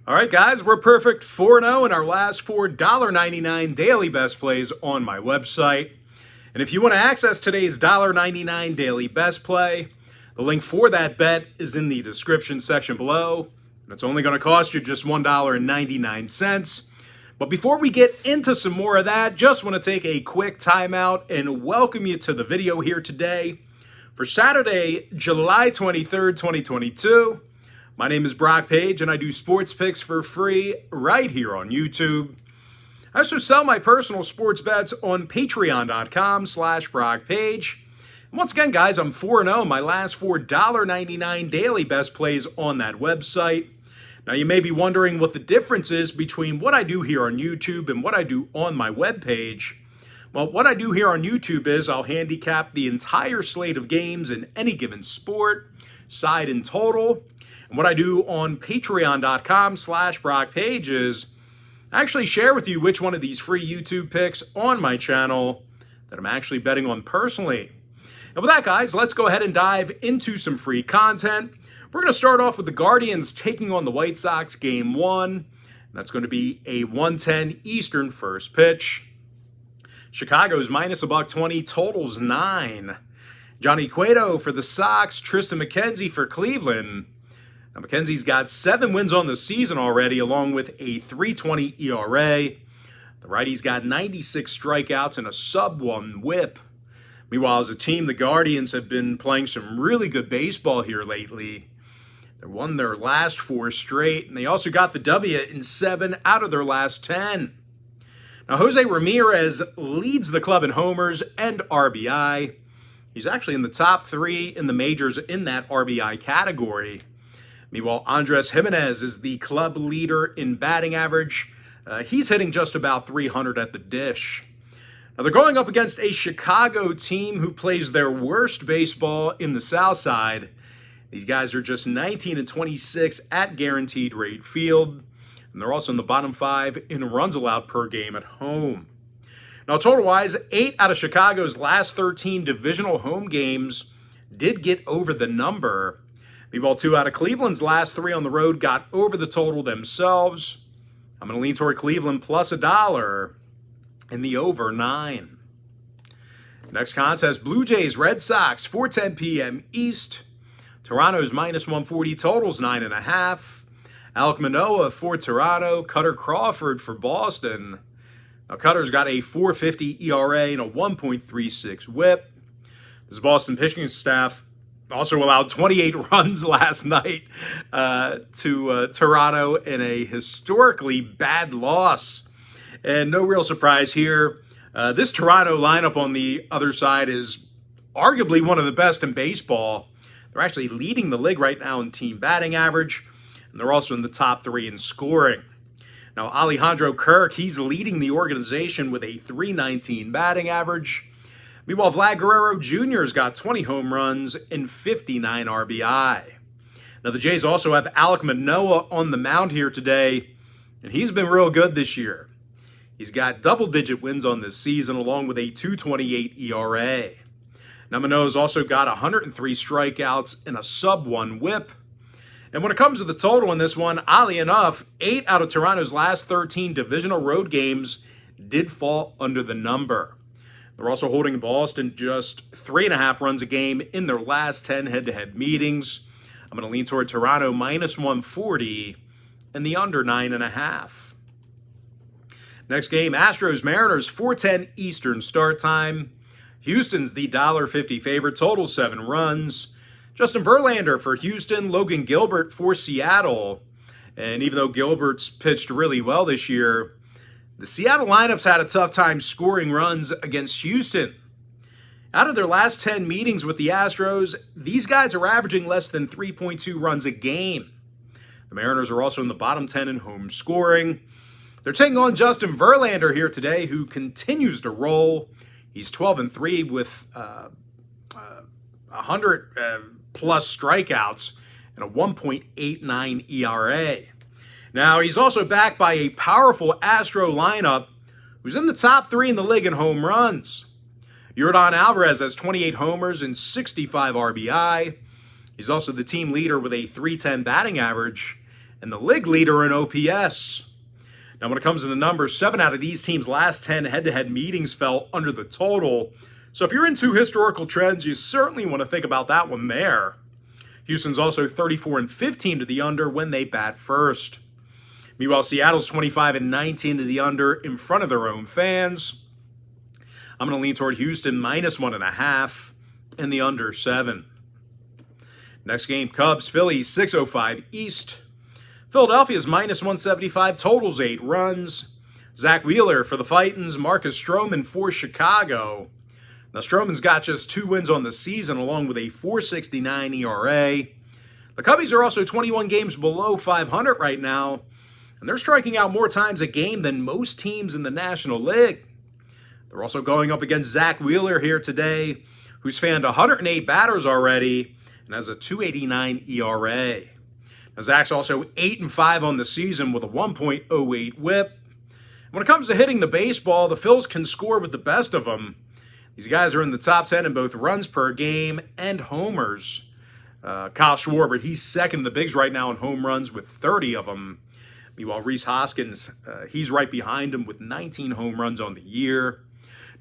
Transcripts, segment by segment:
All right, guys, we're perfect 4-0 in our last four $1.99 daily best plays on my website. And if you want to access today's $1.99 daily best play, the link for that bet is in the description section below. And it's only going to cost you just $1.99. But before we get into some more of that, just want to take a quick timeout and welcome you to the video here today for Saturday, July 23rd, 2022. My name is Brock Page, and I do sports picks for free right here on YouTube. I also sell my personal sports bets on patreon.com/BrockPage. And once again, guys, I'm 4-0 my last four $1.99 daily best plays on that website. Now, you may be wondering what the difference is between what I do here on YouTube and what I do on my webpage. Well, what I do here on YouTube is I'll handicap the entire slate of games in any given sport, side and total. And what I do on patreon.com/BrockPage is I actually share with you which one of these free YouTube picks on my channel that I'm actually betting on personally. And with that, guys, let's go ahead and dive into some free content. We're going to start off with the Guardians taking on the White Sox Game 1. That's going to be a 1:10 Eastern first pitch. Chicago's minus $1.20, totals 9. Johnny Cueto for the Sox, Tristan McKenzie for Cleveland. Now, McKenzie's got 7 wins on the season already, along with a .320 ERA. The righty's got 96 strikeouts and a sub-1 whip. Meanwhile, as a team, the Guardians have been playing some really good baseball here lately. They won their last 4 straight, and they also got the W in 7 out of their last 10. Now, Jose Ramirez leads the club in homers and RBI. He's actually in the top 3 in the majors in that RBI category. Meanwhile, Andres Jimenez is the club leader in batting average. He's hitting just about .300 at the dish. Now, they're going up against a Chicago team who plays their worst baseball in the South Side. These guys are just 19-26 at guaranteed rate field. And they're also in the bottom 5 in runs allowed per game at home. Now, total-wise, 8 out of Chicago's last 13 divisional home games did get over the number. Meanwhile, 2 out of Cleveland's last 3 on the road got over the total themselves. I'm going to lean toward Cleveland plus $1 in the over 9. Next contest, Blue Jays, Red Sox, 4:10 p.m. East. Toronto's minus 140, totals 9.5. Alek Manoah for Toronto, Cutter Crawford for Boston. Now, Cutter's got a .450 ERA and a 1.36 whip. This Boston pitching staff also allowed 28 runs last night to Toronto in a historically bad loss. And no real surprise here. This Toronto lineup on the other side is arguably one of the best in baseball. They're actually leading the league right now in team batting average, and they're also in the top 3 in scoring. Now, Alejandro Kirk, he's leading the organization with a .319 batting average. Meanwhile, Vlad Guerrero Jr.'s got 20 home runs and 59 RBI. Now, the Jays also have Alek Manoah on the mound here today, and he's been real good this year. He's got double-digit wins on this season, along with a .228 ERA. Now, Manoah's also got 103 strikeouts and a sub-1 whip. And when it comes to the total in this one, oddly enough, 8 out of Toronto's last 13 divisional road games did fall under the number. They're also holding Boston just 3.5 runs a game in their last 10 head-to-head meetings. I'm going to lean toward Toronto minus 140 and the under 9.5. Next game, Astros Mariners, 4:10 Eastern start time. Houston's the $1.50 favorite, total 7 runs. Justin Verlander for Houston, Logan Gilbert for Seattle. And even though Gilbert's pitched really well this year, the Seattle lineup's had a tough time scoring runs against Houston. Out of their last 10 meetings with the Astros, these guys are averaging less than 3.2 runs a game. The Mariners are also in the bottom 10 in home scoring. They're taking on Justin Verlander here today, who continues to roll. He's 12-3 with 100 plus strikeouts and a 1.89 ERA. Now, he's also backed by a powerful Astro lineup who's in the top 3 in the league in home runs. Yordan Alvarez has 28 homers and 65 RBI. He's also the team leader with a .310 batting average. and the league leader in OPS. Now, when it comes to the numbers, 7 out of these teams' last 10 head-to-head meetings fell under the total. So if you're into historical trends, you certainly want to think about that one there. Houston's also 34-15 to the under when they bat first. Meanwhile, Seattle's 25-19 to the under in front of their own fans. I'm going to lean toward Houston -1.5 and the under 7. Next game, Cubs, Phillies, 6:05 East. Philadelphia's -175, totals 8 runs. Zach Wheeler for the Titans, Marcus Stroman for Chicago. Now, Stroman's got just 2 wins on the season, along with a .469 ERA. The Cubbies are also 21 games below .500 right now, and they're striking out more times a game than most teams in the National League. They're also going up against Zach Wheeler here today, who's fanned 108 batters already and has a .289 ERA. Now, Zach's also 8-5 on the season with a 1.08 whip. When it comes to hitting the baseball, the Phils can score with the best of them. These guys are in the top 10 in both runs per game and homers. Kyle Schwarber, he's second in the bigs right now in home runs with 30 of them. Meanwhile, Rhys Hoskins, he's right behind him with 19 home runs on the year.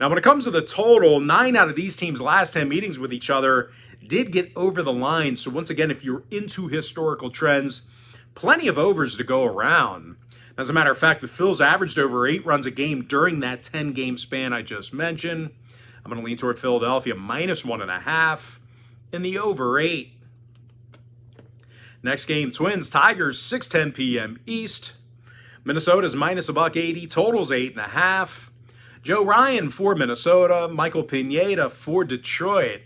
Now, when it comes to the total, 9 out of these teams' last 10 meetings with each other did get over the line. So once again, if you're into historical trends, plenty of overs to go around. As a matter of fact, the Phils averaged over 8 runs a game during that 10-game span I just mentioned. I'm going to lean toward Philadelphia -1.5 and the over 8. Next game, Twins, Tigers, 6:10 p.m. East. Minnesota's -180, totals 8.5. Joe Ryan for Minnesota, Michael Pineda for Detroit.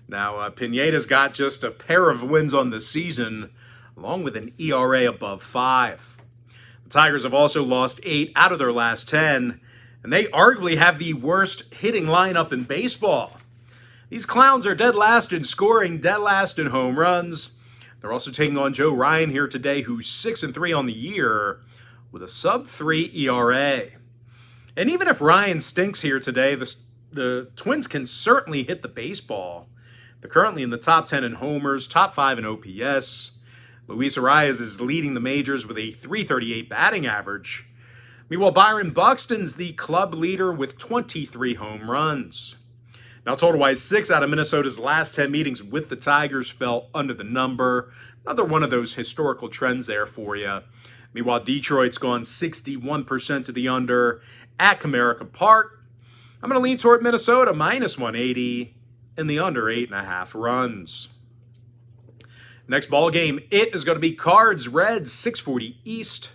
Now, Pineda's got just a pair of wins on the season, along with an ERA above 5. The Tigers have also lost 8 out of their last 10, and they arguably have the worst hitting lineup in baseball. These clowns are dead last in scoring, dead last in home runs. They're also taking on Joe Ryan here today, who's 6-3 on the year with a sub-3 ERA. And even if Ryan stinks here today, the Twins can certainly hit the baseball. They're currently in the top 10 in homers, top 5 in OPS. Luis Arias is leading the majors with a .338 batting average. Meanwhile, Byron Buxton's the club leader with 23 home runs. Now, total-wise, 6 out of Minnesota's last 10 meetings with the Tigers fell under the number. Another one of those historical trends there for you. Meanwhile, Detroit's gone 61% to the under at Comerica Park. I'm going to lean toward Minnesota -180 and the under 8.5 runs. Next ball game, it is going to be Cards, Reds, 6:40 East.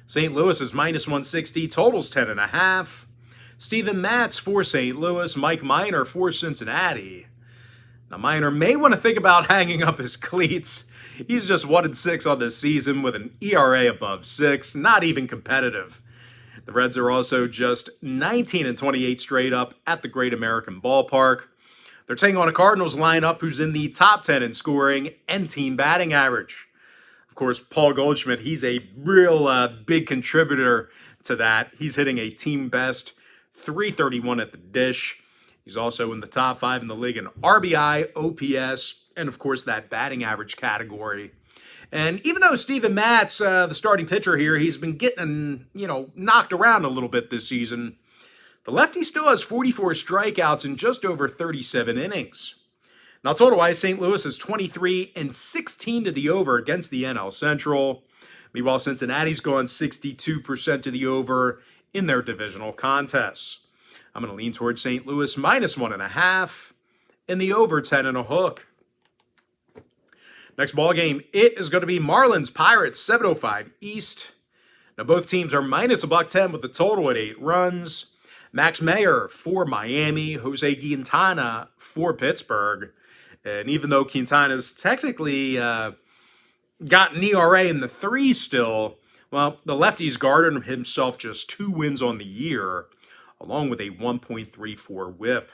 St. Louis is -160, totals 10.5. Steven Matz for St. Louis, Mike Minor for Cincinnati. Now, Minor may want to think about hanging up his cleats. He's just 1-6 on this season with an ERA above 6, not even competitive. The Reds are also just 19-28 straight up at the Great American Ballpark. They're taking on a Cardinals lineup who's in the top 10 in scoring and team batting average. Of course, Paul Goldschmidt, he's a real big contributor to that. He's hitting a team best .331 at the dish. He's also in the top 5 in the league in RBI, OPS, and of course that batting average category. And even though Steven Matz, the starting pitcher here, he's been getting, knocked around a little bit this season, the lefty still has 44 strikeouts in just over 37 innings. Now, total-wise, St. Louis is 23-16 to the over against the NL Central. Meanwhile, Cincinnati's gone 62% to the over in their divisional contests. I'm going to lean towards St. Louis -1.5 and the over 10.5. Next ball game, it is going to be Marlins Pirates 7:05 East. Now both teams are -110 with the total at 8 runs. Max Meyer for Miami, Jose Quintana for Pittsburgh. And even though Quintana's technically got an ERA in the 3 still, well, the lefty's garnered himself just 2 wins on the year, along with a 1.34 whip.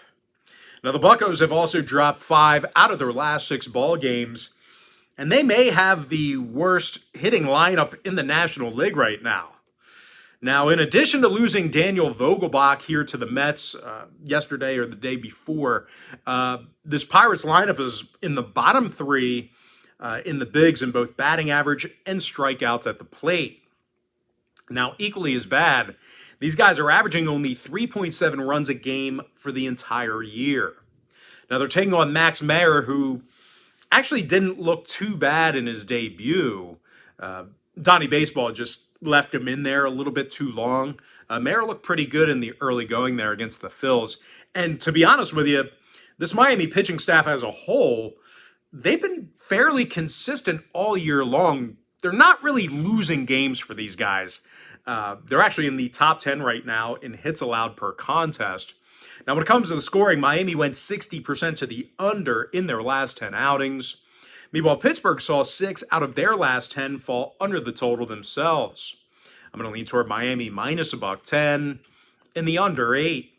Now, the Buccos have also dropped 5 out of their last 6 ball games, and they may have the worst hitting lineup in the National League right now. Now, in addition to losing Daniel Vogelbach here to the Mets yesterday or the day before, this Pirates lineup is in the bottom 3 in the bigs in both batting average and strikeouts at the plate. Now, equally as bad, these guys are averaging only 3.7 runs a game for the entire year. Now, they're taking on Max Meyer, who actually didn't look too bad in his debut. Donnie Baseball just left him in there a little bit too long. Meyer looked pretty good in the early going there against the Phils. And to be honest with you, this Miami pitching staff as a whole, they've been fairly consistent all year long. They're not really losing games for these guys. They're actually in the top 10 right now in hits allowed per contest. Now, when it comes to the scoring, Miami went 60% to the under in their last 10 outings. Meanwhile, Pittsburgh saw 6 out of their last 10 fall under the total themselves. I'm going to lean toward Miami minus $110 and the under 8.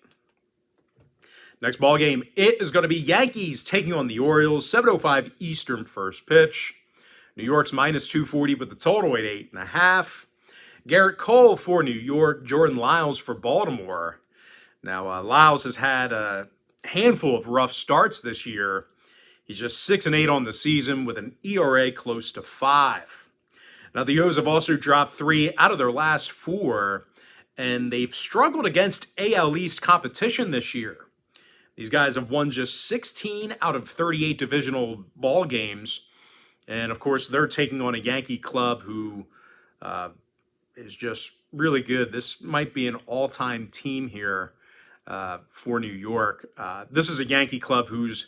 Next ball game, it is going to be Yankees taking on the Orioles, 7:05 Eastern first pitch. New York's minus 240 with the total at 8.5. Garrett Cole for New York, Jordan Lyles for Baltimore. Now, Lyles has had a handful of rough starts this year. He's just 6-8 on the season with an ERA close to 5. Now, the O's have also dropped 3 out of their last 4, and they've struggled against AL East competition this year. These guys have won just 16 out of 38 divisional ball games, and of course, they're taking on a Yankee club who is just really good. This might be an all-time team here for New York. This is a Yankee club who's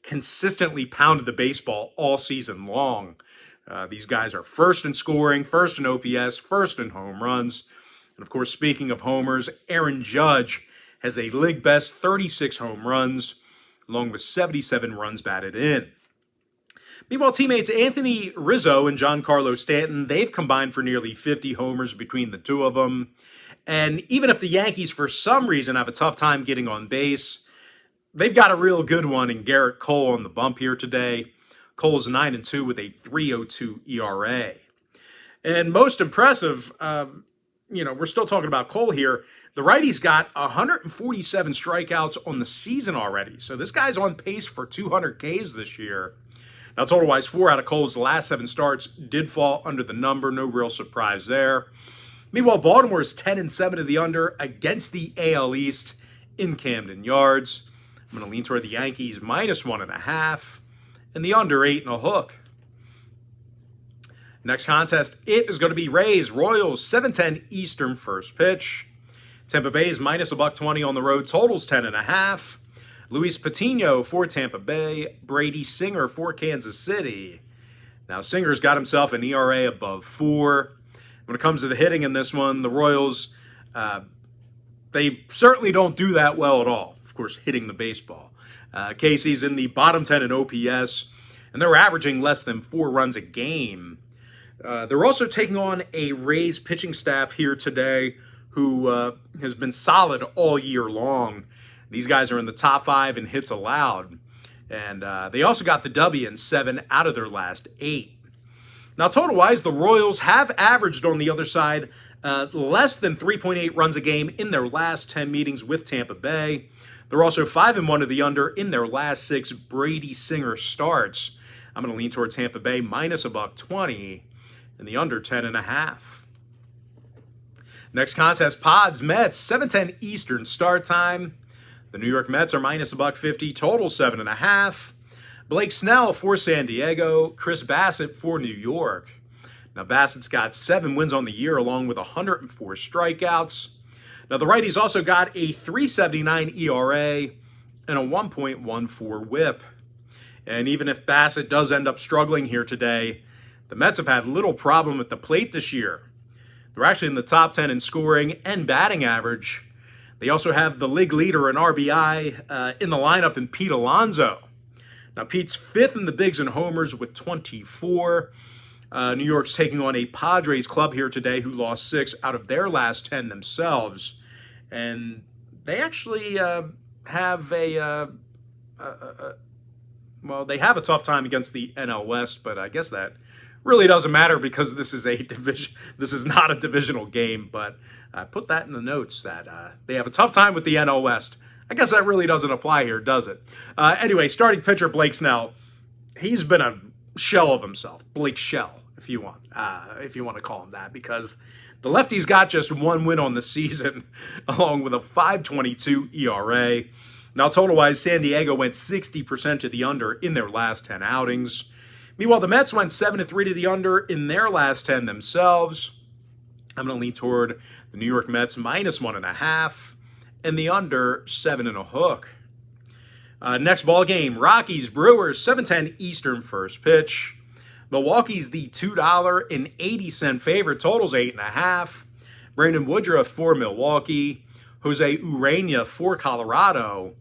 consistently pounded the baseball all season long. These guys are first in scoring, first in OPS, first in home runs. And of course, speaking of homers, Aaron Judge has a league best 36 home runs, along with 77 runs batted in. Meanwhile, teammates Anthony Rizzo and Giancarlo Stanton, they've combined for nearly 50 homers between the two of them. And even if the Yankees, for some reason, have a tough time getting on base, they've got a real good one in Garrett Cole on the bump here today. Cole's 9-2 with a 3.02 ERA. And most impressive, we're still talking about Cole here. The righty's got 147 strikeouts on the season already. So this guy's on pace for 200 Ks this year. Now, total-wise, 4 out of Cole's last 7 starts did fall under the number. No real surprise there. Meanwhile, Baltimore is 10-7 to the under against the AL East in Camden Yards. I'm going to lean toward the Yankees minus 1.5 and the under 8 and a hook. Next contest, it is going to be Rays Royals 7:10 Eastern first pitch. Tampa Bay is minus $120 on the road. Totals 10.5. Luis Patino for Tampa Bay. Brady Singer for Kansas City. Now, Singer's got himself an ERA above 4. When it comes to the hitting in this one, the Royals, they certainly don't do that well at all. Of course, hitting the baseball. Casey's in the bottom 10 in OPS, and they're averaging less than 4 runs a game. They're also taking on a Rays pitching staff here today who has been solid all year long. These guys are in the top 5 in hits allowed, and they also got the W in 7 out of their last 8. Now, total-wise, the Royals have averaged on the other side less than 3.8 runs a game in their last 10 meetings with Tampa Bay. They're also 5-1 to the under in their last 6 Brady Singer starts. I'm going to lean toward Tampa Bay minus $120 and the under 10.5. Next contest, Pods Mets 7:10 Eastern start time. The New York Mets are minus $150, total 7.5. Blake Snell for San Diego, Chris Bassett for New York. Now, Bassett's got 7 wins on the year along with 104 strikeouts. Now, the righty's also got a 3.79 ERA and a 1.14 whip. And even if Bassett does end up struggling here today, the Mets have had little problem at the plate this year. They're actually in the top 10 in scoring and batting average. They also have the league leader in RBI in the lineup in Pete Alonso. Now, Pete's 5th in the bigs and homers with 24. New York's taking on a Padres club here today who lost 6 out of their last 10 themselves. And they actually have they have a tough time against the NL West, but I guess that really doesn't matter because this is a division. This is not a divisional game, but I put that in the notes that they have a tough time with the NL West. I guess that really doesn't apply here, does it? Anyway, starting pitcher Blake Snell, he's been a shell of himself, Blake Shell, if you want to call him that, because the lefty's got just one win on the season, along with a 5.22 ERA. Now, total-wise, San Diego went 60% to the under in their last 10 outings. Meanwhile, the Mets went 7-3 to the under in their last 10 themselves. I'm going to lean toward the New York Mets -1.5 and the under 7.5. Next ball game, Rockies Brewers 7:10 Eastern first pitch. Milwaukee's the $2.80 favorite. Totals 8.5. Brandon Woodruff for Milwaukee. Jose Urena for Colorado.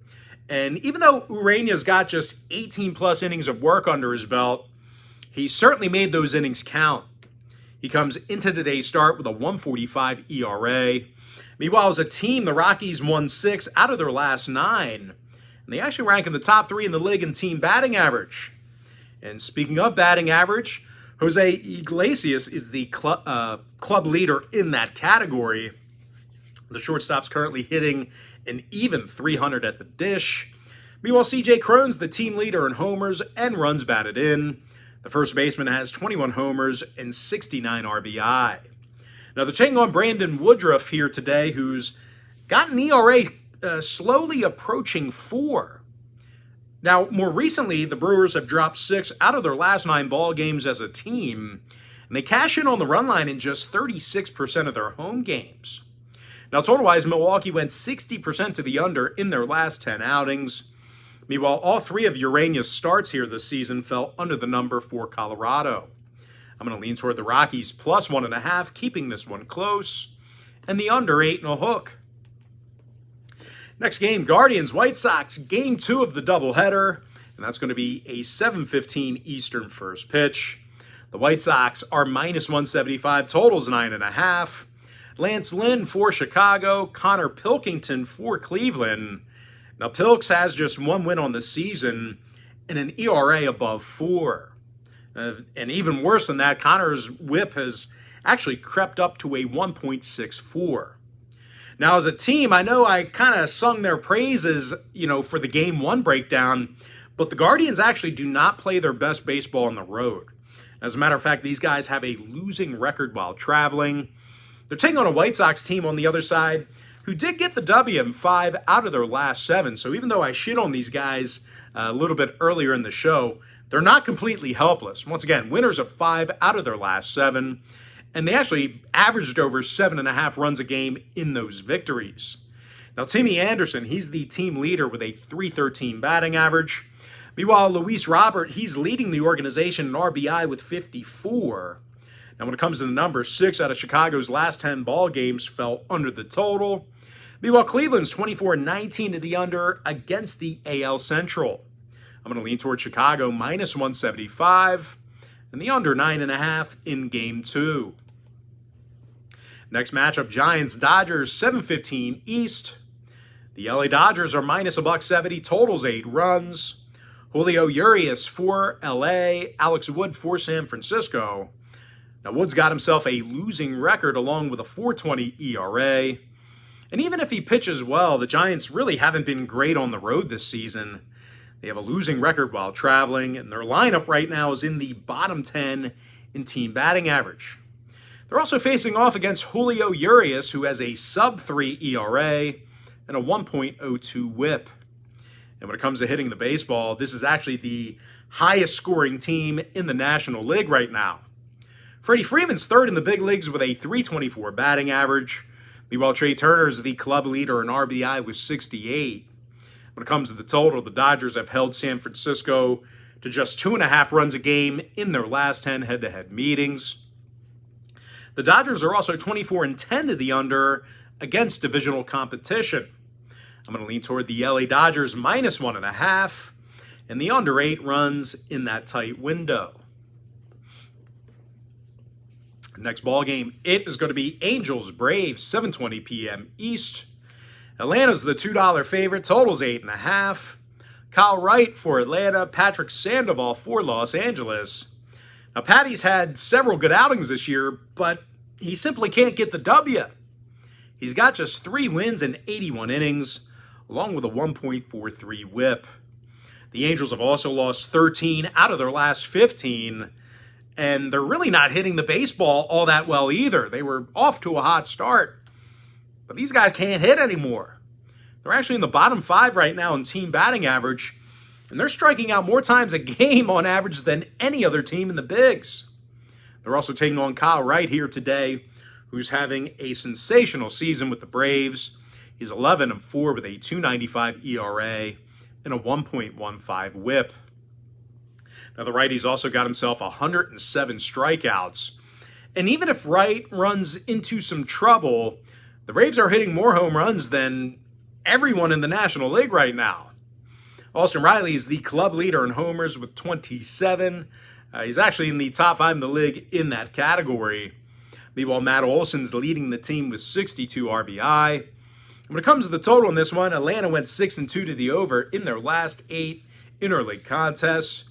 And even though Urena's got just 18 plus innings of work under his belt, he certainly made those innings count. He comes into today's start with a 1.45 ERA. Meanwhile, as a team, the Rockies won 6 out of their last 9. And they actually rank in the top 3 in the league in team batting average. And speaking of batting average, Jose Iglesias is the club leader in that category. The shortstop's currently hitting an even 300 at the dish. Meanwhile, C.J. Cron's the team leader in homers and runs batted in. The first baseman has 21 homers and 69 RBI. Now, they're taking on Brandon Woodruff here today, who's got an ERA slowly approaching 4. Now, more recently, the Brewers have dropped 6 out of their last 9 ball games as a team, and they cash in on the run line in just 36% of their home games. Now, total-wise, Milwaukee went 60% to the under in their last 10 outings. Meanwhile, all 3 of Urena's starts here this season fell under the number for Colorado. I'm going to lean toward the Rockies +1.5, keeping this one close, and the under 8.5. Next game, Guardians White Sox, Game 2 of the doubleheader, and that's going to be a 7:15 Eastern first pitch. The White Sox are -175, totals 9.5. Lance Lynn for Chicago, Connor Pilkington for Cleveland. Now, Pilks has just 1 win on the season and an ERA above 4. And even worse than that, Connor's whip has actually crept up to a 1.64. Now, as a team, I know I kind of sung their praises, for the Game 1 breakdown, but the Guardians actually do not play their best baseball on the road. As a matter of fact, these guys have a losing record while traveling. They're taking on a White Sox team on the other side who did get the W in 5 out of their last 7. So even though I shit on these guys a little bit earlier in the show, they're not completely helpless. Once again, winners of 5 out of their last 7. And they actually averaged over 7.5 runs a game in those victories. Now, Timmy Anderson, he's the team leader with a .313 batting average. Meanwhile, Luis Robert, he's leading the organization in RBI with 54. Now, when it comes to the numbers, 6 out of Chicago's last 10 ball games fell under the total. Meanwhile, Cleveland's 24-19 to the under against the AL Central. I'm going to lean toward Chicago -175 and the under 9.5 in Game 2. Next matchup, Giants-Dodgers, 7:15 East. The LA Dodgers are -170, totals 8 runs. Julio Urias for LA, Alex Wood for San Francisco. Now, Wood's got himself a losing record along with a .420 ERA. And even if he pitches well, the Giants really haven't been great on the road this season. They have a losing record while traveling, and their lineup right now is in the bottom 10 in team batting average. They're also facing off against Julio Urias, who has a sub-3 ERA and a 1.02 whip. And when it comes to hitting the baseball, this is actually the highest scoring team in the National League right now. Freddie Freeman's 3rd in the big leagues with a .324 batting average. Meanwhile, Trey Turner is the club leader in RBI with 68. When it comes to the total, the Dodgers have held San Francisco to just 2.5 runs a game in their last 10 head-to-head meetings. The Dodgers are also 24-10 to the under against divisional competition. I'm going to lean toward the LA Dodgers -1.5 and the under 8 runs in that tight window. Next ball game, it is going to be Angels-Braves, 7:20 p.m. East. Atlanta's the $2 favorite, totals 8.5. Kyle Wright for Atlanta, Patrick Sandoval for Los Angeles. Now, Patty's had several good outings this year, but he simply can't get the W. He's got just 3 wins in 81 innings, along with a 1.43 whip. The Angels have also lost 13 out of their last 15, and they're really not hitting the baseball all that well either. They were off to a hot start, but these guys can't hit anymore. They're actually in the bottom 5 right now in team batting average, and they're striking out more times a game on average than any other team in the bigs. They're also taking on Kyle Wright here today, who's having a sensational season with the Braves. He's 11-4 with a 2.95 ERA and a 1.15 WHIP. Now, the righty's also got himself 107 strikeouts. And even if Wright runs into some trouble, the Braves are hitting more home runs than everyone in the National League right now. Austin Riley is the club leader in homers with 27. He's actually in the top 5 in the league in that category. Meanwhile, Matt Olson's leading the team with 62 RBI. When it comes to the total in this one, Atlanta went 6-2 to the over in their last 8 interleague contests.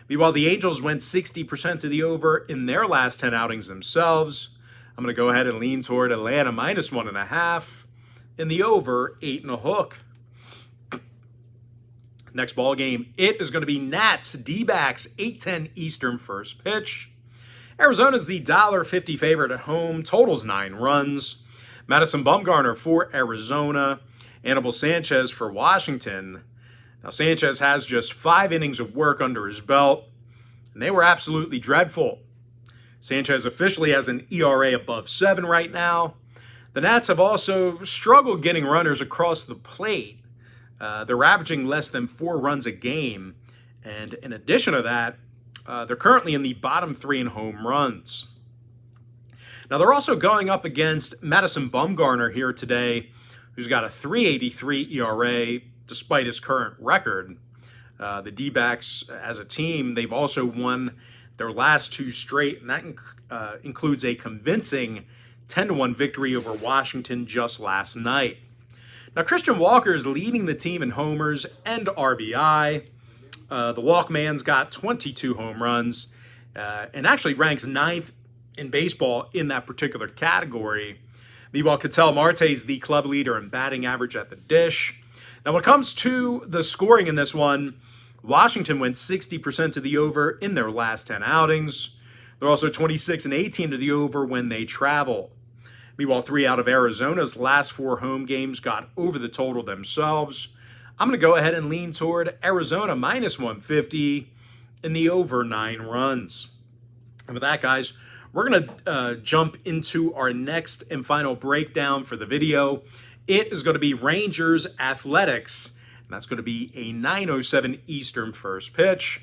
Meanwhile, the Angels went 60% to the over in their last 10 outings themselves. I'm going to go ahead and lean toward Atlanta minus 1.5 in the over 8.5. Next ball game, it is going to be Nats D-backs 8:10 Eastern first pitch. Arizona's the $1.50 favorite at home. Totals 9 runs. Madison Bumgarner for Arizona. Anibal Sanchez for Washington. Now, Sanchez has just 5 innings of work under his belt, and they were absolutely dreadful. Sanchez officially has an ERA above 7 right now. The Nats have also struggled getting runners across the plate. They're averaging less than 4 runs a game, and in addition to that, they're currently in the bottom 3 in home runs. Now, they're also going up against Madison Bumgarner here today, who's got a 3.83 ERA despite his current record. The D-backs, as a team, they've also won their last 2 straight, and that includes a convincing 10-1 victory over Washington just last night. Now, Christian Walker is leading the team in homers and RBI. The Walkman's got 22 home runs and actually ranks 9th in baseball in that particular category. Meanwhile, Ketel Marte is the club leader in batting average at the dish. Now, when it comes to the scoring in this one, Washington went 60% to the over in their last 10 outings. They're also 26-18 to the over when they travel. Meanwhile, 3 out of Arizona's last 4 home games got over the total themselves. I'm going to go ahead and lean toward Arizona minus 150 in the over 9 runs. And with that, guys, we're going to jump into our next and final breakdown for the video. It is going to be Rangers Athletics, and that's going to be a 9:07 Eastern first pitch.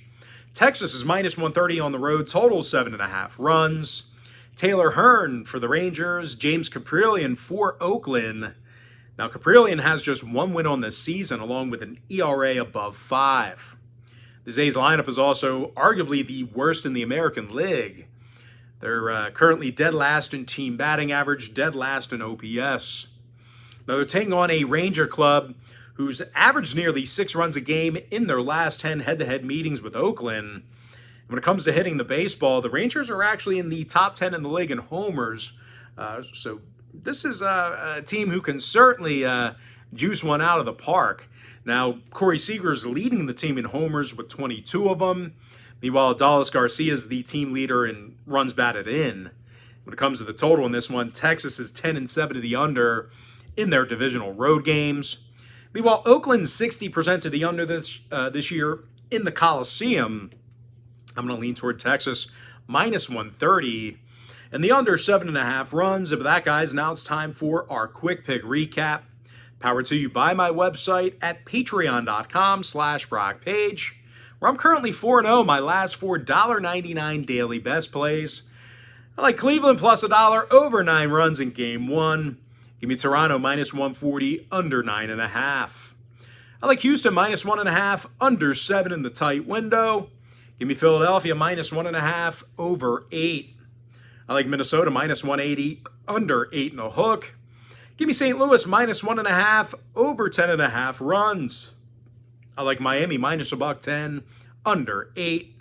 Texas is minus 130 on the road, total 7.5 runs. Taylor Hearn for the Rangers, James Caprillion for Oakland. Now, Caprillion has just 1 win on this season, along with an ERA above 5. The A's lineup is also arguably the worst in the American League. They're currently dead last in team batting average, dead last in OPS. Now, they're taking on a Ranger club who's averaged nearly 6 runs a game in their last 10 head-to-head meetings with Oakland. When it comes to hitting the baseball, the Rangers are actually in the top 10 in the league in homers. So this is a team who can certainly juice one out of the park. Now, Corey Seager's leading the team in homers with 22 of them. Meanwhile, Dallas Garcia is the team leader in runs batted in. When it comes to the total in this one, Texas is 10-7 to the under in their divisional road games. Meanwhile, Oakland's 60% to the under this year in the Coliseum. I'm going to lean toward Texas minus 130 and the under 7.5 runs. And with that, guys, now it's time for our quick pick recap. Powered to you by my website at patreon.com/BrockPage, where I'm currently 4-0 my last 4 $1.99 daily best plays. I like Cleveland plus $1 over 9 runs in game 1. Give me Toronto minus 140 under 9.5. I like Houston minus 1.5 under 7 in the tight window. Give me Philadelphia minus 1.5 over 8. I like Minnesota minus 180 under 8.5. Give me St. Louis minus 1.5 over 10.5 runs. I like Miami minus $1.10 under 8.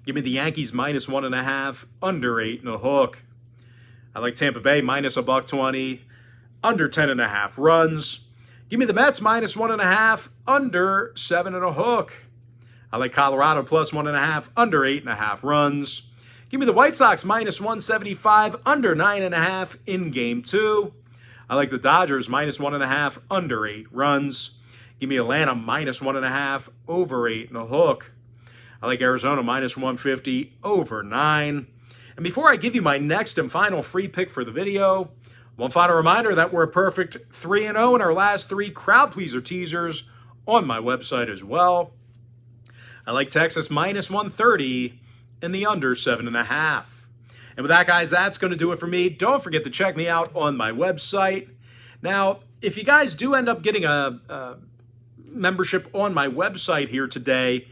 Give me the Yankees minus 1.5 under 8.5. I like Tampa Bay minus $1.20 under 10.5 runs. Give me the Mets minus 1.5 under 7.5. I like Colorado plus 1.5, under 8.5 runs. Give me the White Sox minus 175, under 9.5 in Game 2. I like the Dodgers minus 1.5, under 8 runs. Give me Atlanta minus 1.5, over 8.5. I like Arizona minus 150, over 9. And before I give you my next and final free pick for the video, one final reminder that we're a perfect 3-0 in our last 3 crowd pleaser teasers on my website as well. I like Texas minus 130 and the under 7.5. And with that, guys, that's going to do it for me. Don't forget to check me out on my website. Now, if you guys do end up getting a membership on my website here today,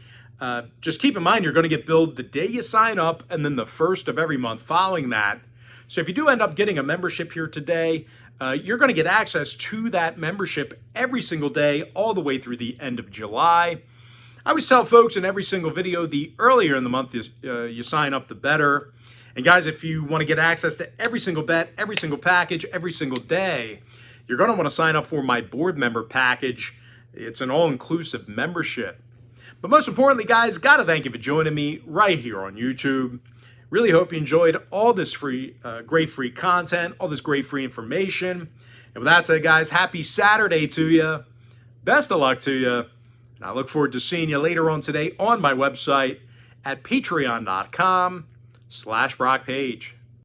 just keep in mind you're going to get billed the day you sign up and then the first of every month following that. So if you do end up getting a membership here today, you're going to get access to that membership every single day all the way through the end of July. I always tell folks in every single video, the earlier in the month you sign up, the better. And guys, if you want to get access to every single bet, every single package, every single day, you're going to want to sign up for my board member package. It's an all-inclusive membership. But most importantly, guys, got to thank you for joining me right here on YouTube. Really hope you enjoyed all this great free content, all this great free information. And with that said, guys, happy Saturday to you. Best of luck to you. And I look forward to seeing you later on today on my website at patreon.com/BrockPage.